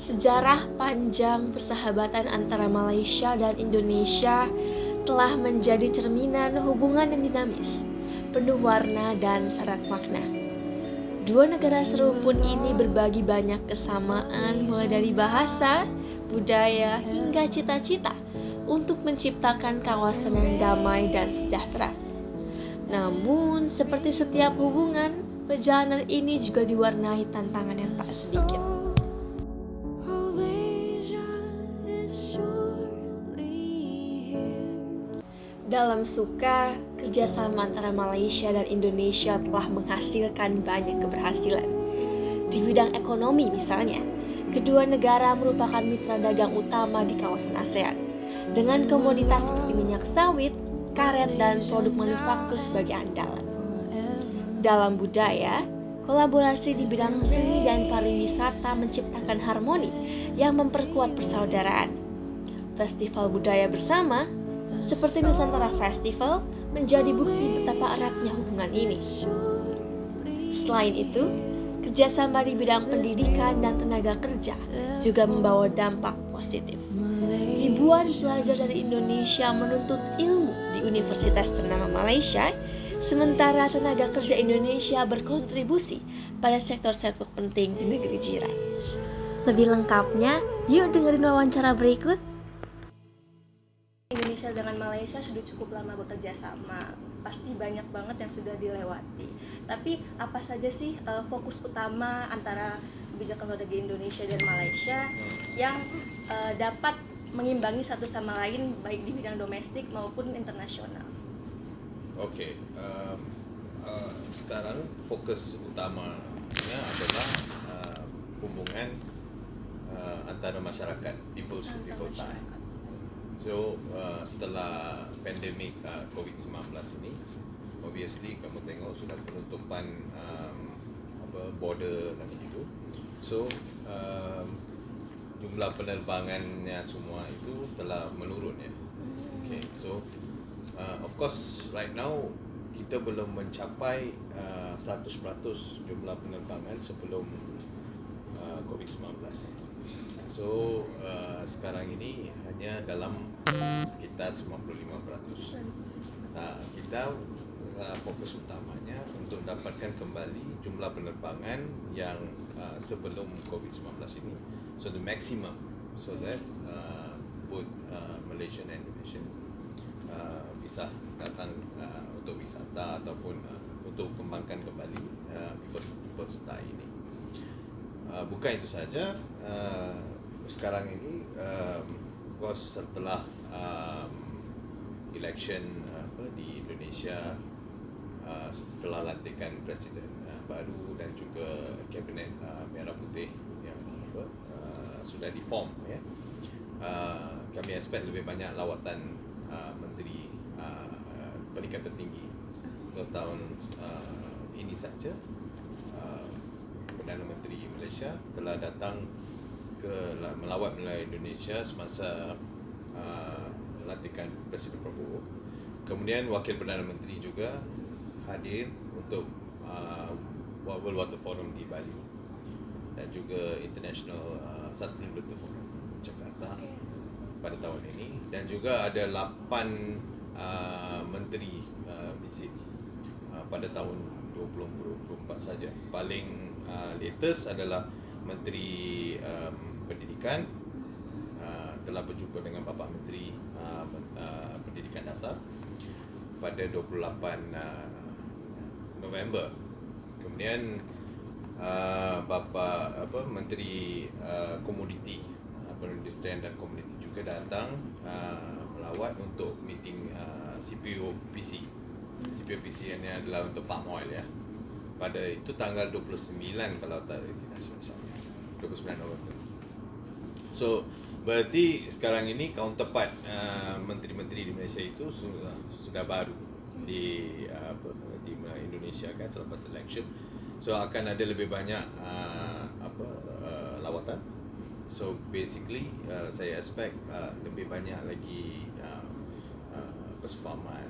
Sejarah panjang persahabatan antara Malaysia dan Indonesia telah menjadi cerminan hubungan yang dinamis, penuh warna dan syarat makna. Dua negara seruput ini berbagi banyak kesamaan mulai dari bahasa, budaya, hingga cita-cita untuk menciptakan kawasan yang damai dan sejahtera. Namun, seperti setiap hubungan, perjalanan ini juga diwarnai tantangan yang tak sedikit. Dalam suka, kerjasama antara Malaysia dan Indonesia telah menghasilkan banyak keberhasilan. Di bidang ekonomi misalnya, kedua negara merupakan mitra dagang utama di kawasan ASEAN, dengan komoditas seperti minyak sawit, karet, dan produk manufaktur sebagai andalan. Dalam budaya, kolaborasi di bidang seni dan pariwisata menciptakan harmoni yang memperkuat persaudaraan. Festival budaya bersama seperti Nusantara Festival menjadi bukti betapa eratnya hubungan ini. Selain itu, kerjasama di bidang pendidikan dan tenaga kerja juga membawa dampak positif. Ribuan pelajar dari Indonesia menuntut ilmu di universitas ternama Malaysia, sementara tenaga kerja Indonesia berkontribusi pada sektor-sektor penting di negeri jiran. Lebih lengkapnya, yuk dengerin wawancara berikut. Indonesia dengan Malaysia sudah cukup lama bekerja sama, pasti banyak banget yang sudah dilewati. Tapi apa saja sih fokus utama antara kebijakan luar negeri Indonesia dan Malaysia yang dapat mengimbangi satu sama lain baik di bidang domestik maupun internasional? Oke, sekarang fokus utamanya adalah hubungan antara masyarakat, people to people tie. So setelah pandemik COVID-19 ini, obviously kamu tengok sudah penutupan border dan begitu. So jumlah penerbangannya semua itu telah menurun ya. Okay, so of course right now kita belum mencapai 100% jumlah penerbangan sebelum COVID-19. So sekarang ini hanya dalam sekitar 95%. Nah, kita fokus utamanya untuk dapatkan kembali jumlah penerbangan yang sebelum COVID-19 ini, so the maximum, so that both Malaysia and Indonesia bisa datang untuk wisata ataupun untuk kembangkan kembali people style ini. Bukan itu saja. Sekarang ini, setelah election di Indonesia, setelah lantikan presiden baru dan juga kabinet merah putih yang sudah diform, ya, kami expect lebih banyak lawatan menteri peningkatan tinggi. So tahun ini saja Perdana Menteri Malaysia telah datang melawat wilayah Indonesia semasa lantikan Presiden Prabowo. Kemudian Wakil Perdana Menteri juga hadir untuk World Water Forum di Bali dan juga International Sustainability Forum Jakarta pada tahun ini, dan juga ada 8 menteri visit pada tahun 2024 saja. Paling latest adalah Menteri Pendidikan telah berjumpa dengan Bapa Menteri Pendidikan Dasar pada 28 November. Kemudian Menteri Komoditi, Perindustrian dan Komoditi juga datang melawat untuk meeting CPOPC. CPOPC ini adalah untuk palm oil, ya. Pada itu tanggal 29 kalau tidak salah, 29 November. So berarti sekarang ini counterpart menteri-menteri di Malaysia itu sudah baru di Indonesia kan selepas election. So akan ada lebih banyak lawatan. So basically saya expect lebih banyak lagi persefahaman.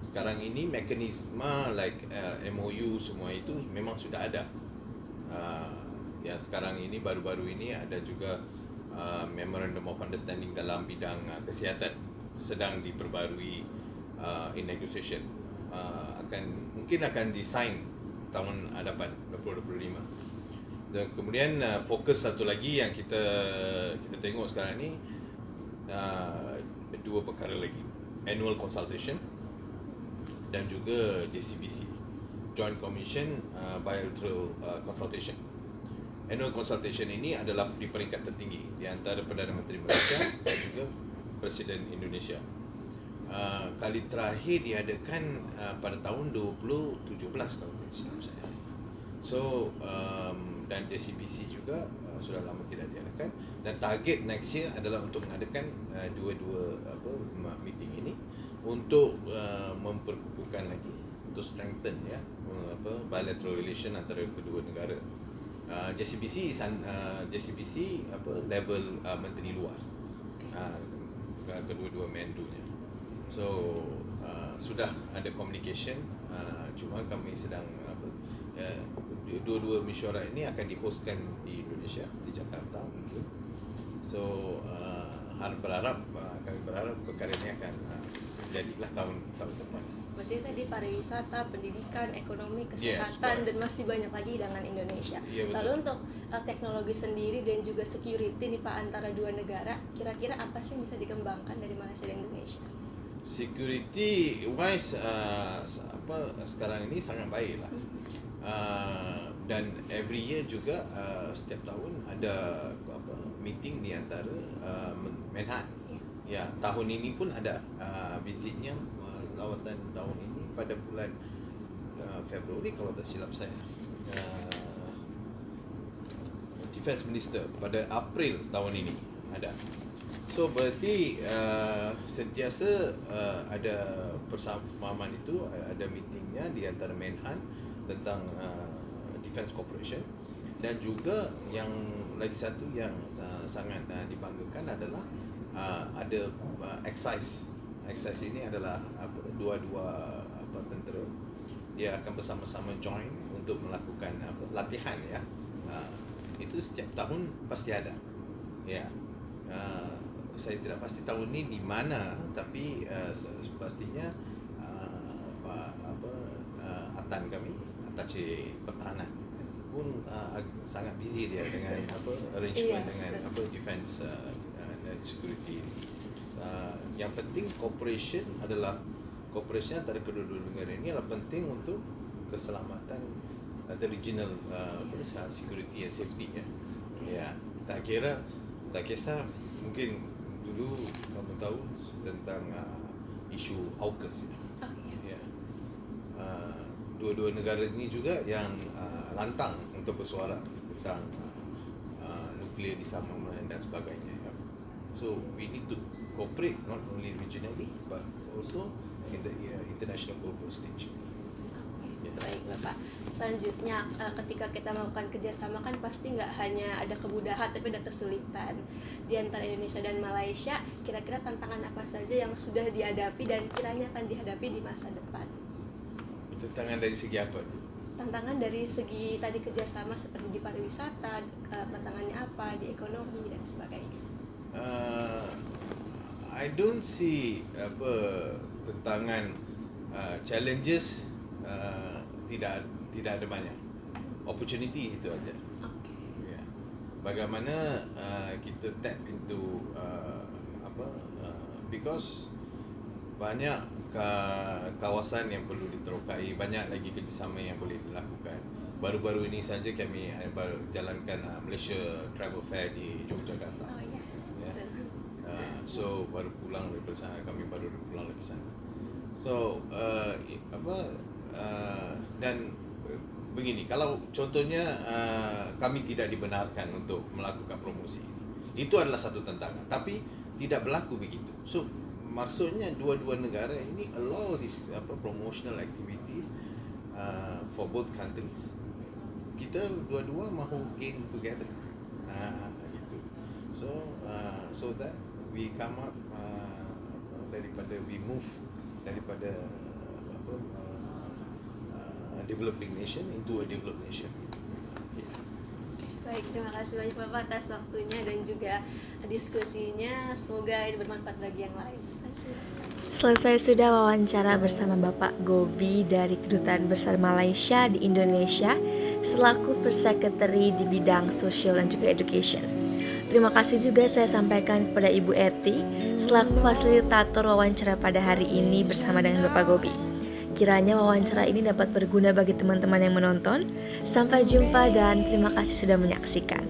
Sekarang ini mekanisme like MOU semua itu memang sudah ada. Yang sekarang ini baru-baru ini ada juga Memorandum of Understanding dalam bidang kesihatan sedang diperbarui in negotiation. Mungkin akan design tahun hadapan 2025. Dan kemudian fokus satu lagi yang kita tengok sekarang ni, dua perkara lagi, annual consultation dan juga JCBC, Joint Commission Bilateral Consultation. Annual consultation ini adalah di peringkat tertinggi di antara Perdana Menteri Malaysia dan juga Presiden Indonesia. Kali terakhir diadakan pada tahun 2017 kalau tidak silap saya. So dan JCBC juga sudah lama tidak diadakan, dan target next year adalah untuk mengadakan dua-dua meeting ini untuk memperkukuhkan lagi, untuk strengthen bilateral relation antara kedua negara. JCBC level menteri luar, kedua-dua mendunya. So sudah ada communication, cuma kami sedang dua-dua mesyuarat ini akan dihostkan di Indonesia, di Jakarta mungkin. So kami berharap perkara ini akan jadilah tahun depan. Berarti tadi pariwisata, pendidikan, ekonomi, kesehatan, Yes, dan masih banyak lagi dengan Indonesia. Yeah, betul. Lalu untuk teknologi sendiri dan juga security nih Pak antara dua negara, kira-kira apa sih yang bisa dikembangkan dari Malaysia dan Indonesia? Security wise sekarang ini sangat baik lah. Dan every year juga setiap tahun ada meeting di antara Menhan. Ya, tahun ini pun ada visitnya, lawatan tahun ini pada bulan Februari kalau tak silap saya. Defence Minister pada April tahun ini ada. So berarti sentiasa ada persamaan itu, ada meetingnya di antara Menhan tentang Defence Cooperation, dan juga yang lagi satu yang sangat dibanggakan adalah ada exercise. Exercise ini adalah dua-dua tentera, dia akan bersama-sama join untuk melakukan latihan ya. Itu setiap tahun pasti ada. Ya. Saya tidak pasti tahun ini di mana, tapi pastinya Atan kami, Attaché Pertahanan pun sangat busy dia dengan arrangement dengan defense dan security. Yang penting cooperation antara kedua-dua negara ini adalah penting untuk keselamatan the regional security and safety ya. Ya, tak kisah mungkin dulu kamu tahu tentang isu AUKUS ini. Ya. Dua-dua negara ini juga yang lantang untuk bersuara tentang nuklear disarmament dan sebagainya. Ya. So we need to cooperate not only regionally but also in the international global stage. Baik Bapak, selanjutnya ketika kita melakukan kerjasama kan pasti nggak hanya ada kemudahan tapi ada kesulitan di antara Indonesia dan Malaysia. Kira-kira tantangan apa saja yang sudah dihadapi dan kiranya akan dihadapi di masa depan? Tantangan dari segi apa tu? Tantangan dari segi tadi kerjasama seperti di pariwisata, tantangannya apa di ekonomi dan sebagainya. I don't see tantangan, challenges. Tidak ada banyak, opportunity itu aja. Ya. Bagaimana kita tap into because banyak kawasan yang perlu diterokai, banyak lagi kerjasama yang boleh dilakukan. Baru-baru ini saja kami jalankan Malaysia Travel Fair di Yogyakarta. Ya. So baru pulang dari sana, kami baru pulang dari sana. So dan begini, kalau contohnya kami tidak dibenarkan untuk melakukan promosi ini, itu adalah satu tantangan, tapi tidak berlaku begitu. So maksudnya dua-dua negara ini allow this promotional activities for both countries. Kita dua-dua mahu gain together, gitu. So that we come up we move daripada developing nation into a developed nation. Baik, terima kasih banyak Bapak atas waktunya dan juga diskusinya. Semoga ini bermanfaat bagi yang lain. Terima kasih. Selesai sudah wawancara bersama Bapak Gobi dari Kedutaan Besar Malaysia di Indonesia selaku First Secretary di bidang Social dan juga Education. Terima kasih juga saya sampaikan kepada Ibu Eti selaku fasilitator wawancara pada hari ini bersama dengan Bapak Gobi. Kiranya wawancara ini dapat berguna bagi teman-teman yang menonton. Sampai jumpa dan terima kasih sudah menyaksikan.